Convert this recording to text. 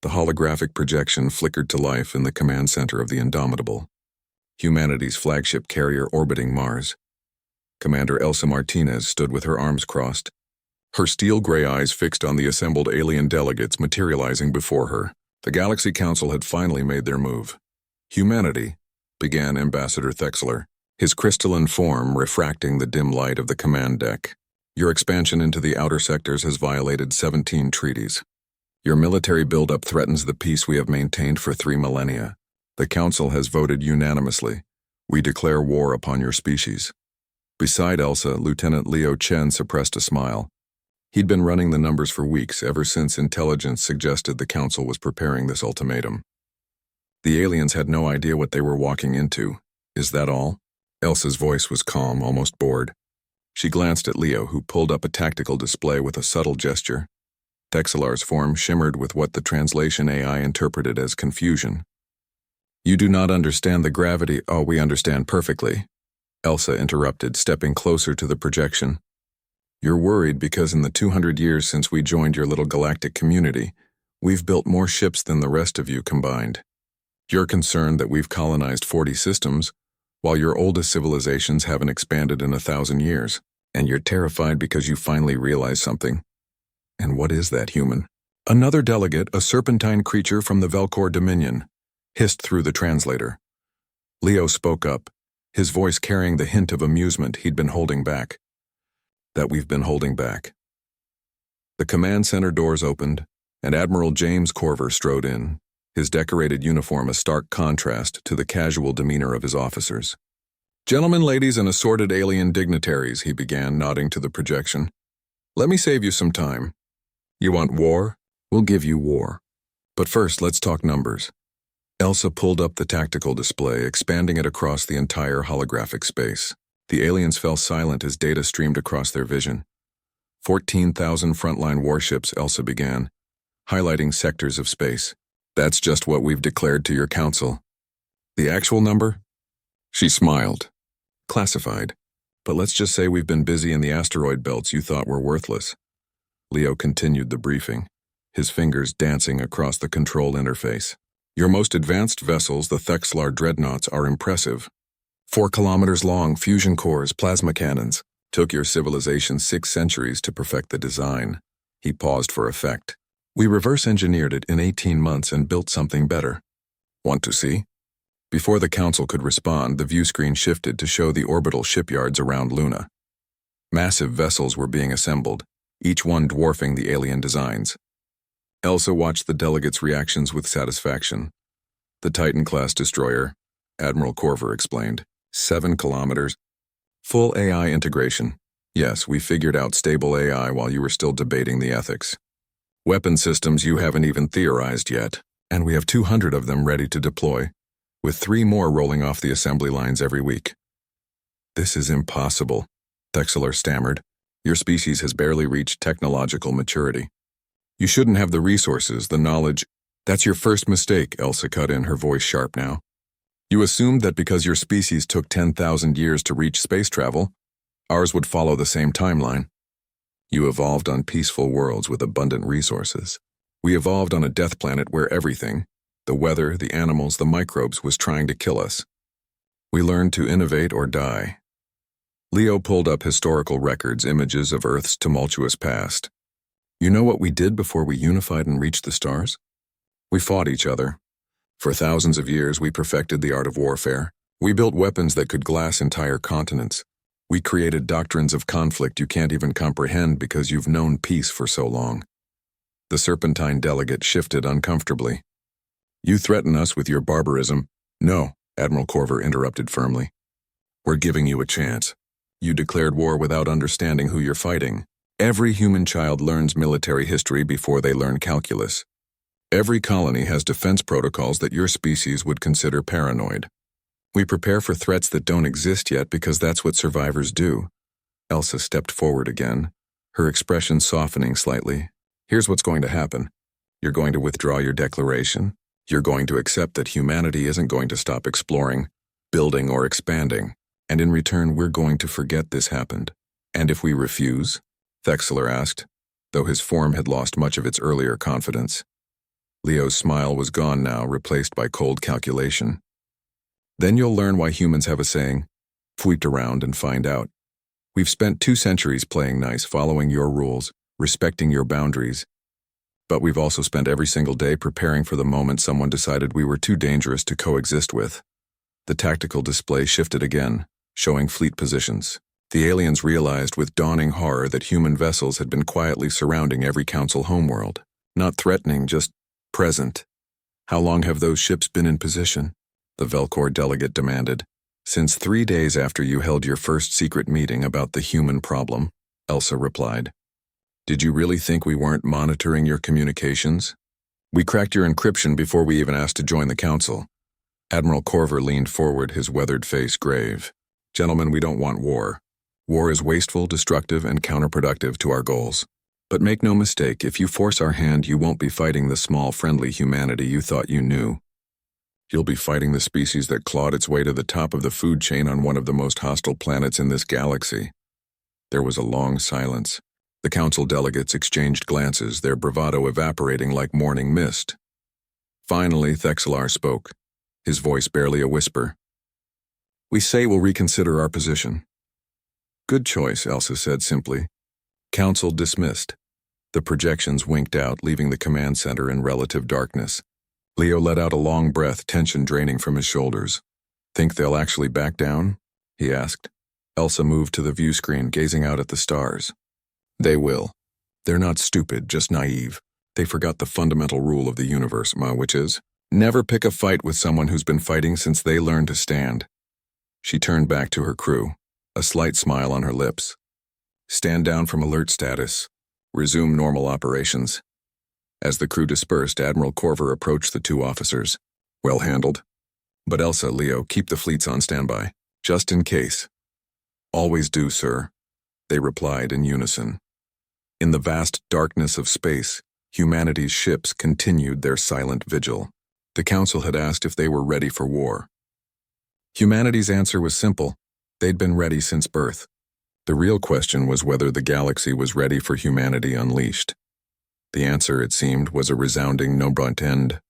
The holographic projection flickered to life in the command center of the Indomitable, humanity's flagship carrier orbiting Mars. Commander Elsa Martinez stood with her arms crossed, her steel-gray eyes fixed on the assembled alien delegates materializing before her. The Galaxy Council had finally made their move. "Humanity," began Ambassador Thexler, his crystalline form refracting the dim light of the command deck. "Your expansion into the outer sectors has violated 17 treaties. Your military buildup threatens the peace we have maintained for 3 millennia. The Council has voted unanimously. We declare war upon your species." Beside Elsa, Lieutenant Leo Chen suppressed a smile. He'd been running the numbers for weeks, ever since intelligence suggested the Council was preparing this ultimatum. The aliens had no idea what they were walking into. "Is that all?" Elsa's voice was calm, almost bored. She glanced at Leo, who pulled up a tactical display with a subtle gesture. Thexelar's form shimmered with what the translation AI interpreted as confusion. "You do not understand the gravity." "Oh, we understand perfectly," Elsa interrupted, stepping closer to the projection. "You're worried because in the 200 years since we joined your little galactic community, we've built more ships than the rest of you combined. You're concerned that we've colonized 40 systems, while your oldest civilizations haven't expanded in 1,000 years. And you're terrified because you finally realize something. And what is that, human?" Another delegate, a serpentine creature from the Velcor Dominion, hissed through the translator. Leo spoke up, his voice carrying the hint of amusement he'd been holding back. "That we've been holding back." The command center doors opened, and Admiral James Corver strode in, his decorated uniform a stark contrast to the casual demeanor of his officers. "Gentlemen, ladies, and assorted alien dignitaries," he began, nodding to the projection. "Let me save you some time. You want war? We'll give you war. But first, let's talk numbers." Elsa pulled up the tactical display, expanding it across the entire holographic space. The aliens fell silent as data streamed across their vision. 14,000 frontline warships, Elsa began, highlighting sectors of space. "That's just what we've declared to your council." "The actual number?" She smiled. "Classified. But let's just say we've been busy in the asteroid belts you thought were worthless." Leo continued the briefing, his fingers dancing across the control interface. "Your most advanced vessels, the Thexlar dreadnoughts, are impressive. 4 kilometers long, fusion cores, plasma cannons. Took your civilization 6 centuries to perfect the design." He paused for effect. "We reverse-engineered it in 18 months and built something better. Want to see?" Before the council could respond, the view screen shifted to show the orbital shipyards around Luna. Massive vessels were being assembled, each one dwarfing the alien designs. Elsa watched the delegates' reactions with satisfaction. "The Titan-class destroyer," Admiral Corver explained. 7 kilometers. Full AI integration. Yes, we figured out stable AI while you were still debating the ethics. Weapon systems you haven't even theorized yet, and we have 200 of them ready to deploy, with 3 more rolling off the assembly lines every week." "This is impossible," Thexler stammered. "Your species has barely reached technological maturity. You shouldn't have the resources, the knowledge." "That's your first mistake," Elsa cut in, her voice sharp now. "You assumed that because your species took 10,000 years to reach space travel, ours would follow the same timeline. You evolved on peaceful worlds with abundant resources. We evolved on a death planet where everything, the weather, the animals, the microbes, was trying to kill us. We learned to innovate or die." Leo pulled up historical records, images of Earth's tumultuous past. "You know what we did before we unified and reached the stars? We fought each other. For thousands of years, we perfected the art of warfare. We built weapons that could glass entire continents. We created doctrines of conflict you can't even comprehend because you've known peace for so long." The serpentine delegate shifted uncomfortably. "You threaten us with your barbarism." "No," Admiral Corver interrupted firmly. "We're giving you a chance. You declared war without understanding who you're fighting. Every human child learns military history before they learn calculus. Every colony has defense protocols that your species would consider paranoid. We prepare for threats that don't exist yet because that's what survivors do." Elsa stepped forward again, her expression softening slightly. "Here's what's going to happen. You're going to withdraw your declaration. You're going to accept that humanity isn't going to stop exploring, building, or expanding. And in return, we're going to forget this happened." "And if we refuse?" Thexler asked, though his form had lost much of its earlier confidence. Leo's smile was gone now, replaced by cold calculation. Then you'll learn why humans have a saying, "Fweet around and find out." We've spent 2 centuries playing nice, following your rules, respecting your boundaries. But we've also spent every single day preparing for the moment someone decided we were too dangerous to coexist with. The tactical display shifted again, showing fleet positions. The aliens realized with dawning horror that human vessels had been quietly surrounding every council homeworld. Not threatening, just present. "How long have those ships been in position?" the Velcor delegate demanded. "Since 3 days after you held your first secret meeting about the human problem," Elsa replied. "Did you really think we weren't monitoring your communications? We cracked your encryption before we even asked to join the council." Admiral Corver leaned forward, his weathered face grave. "Gentlemen, we don't want war. War is wasteful, destructive, and counterproductive to our goals. But make no mistake, if you force our hand, you won't be fighting the small, friendly humanity you thought you knew. You'll be fighting the species that clawed its way to the top of the food chain on one of the most hostile planets in this galaxy." There was a long silence. The council delegates exchanged glances, their bravado evaporating like morning mist. Finally, Thexelar spoke, his voice barely a whisper. "We say we'll reconsider our position." "Good choice," Elsa said simply. Council dismissed. The projections winked out, leaving the command center in relative darkness. Leo let out a long breath, tension draining from his shoulders. "Think they'll actually back down?" he asked. Elsa moved to the view screen, gazing out at the stars. "They will. They're not stupid, just naive. They forgot the fundamental rule of the universe, which is, never pick a fight with someone who's been fighting since they learned to stand." She turned back to her crew, a slight smile on her lips. "Stand down from alert status. Resume normal operations." As the crew dispersed, Admiral Corver approached the 2 officers. "Well handled. But Elsa, Leo, keep the fleets on standby, just in case." "Always do, sir," they replied in unison. In the vast darkness of space, humanity's ships continued their silent vigil. The council had asked if they were ready for war. Humanity's answer was simple. They'd been ready since birth. The real question was whether the galaxy was ready for humanity unleashed. The answer, it seemed, was a resounding no-brunt end.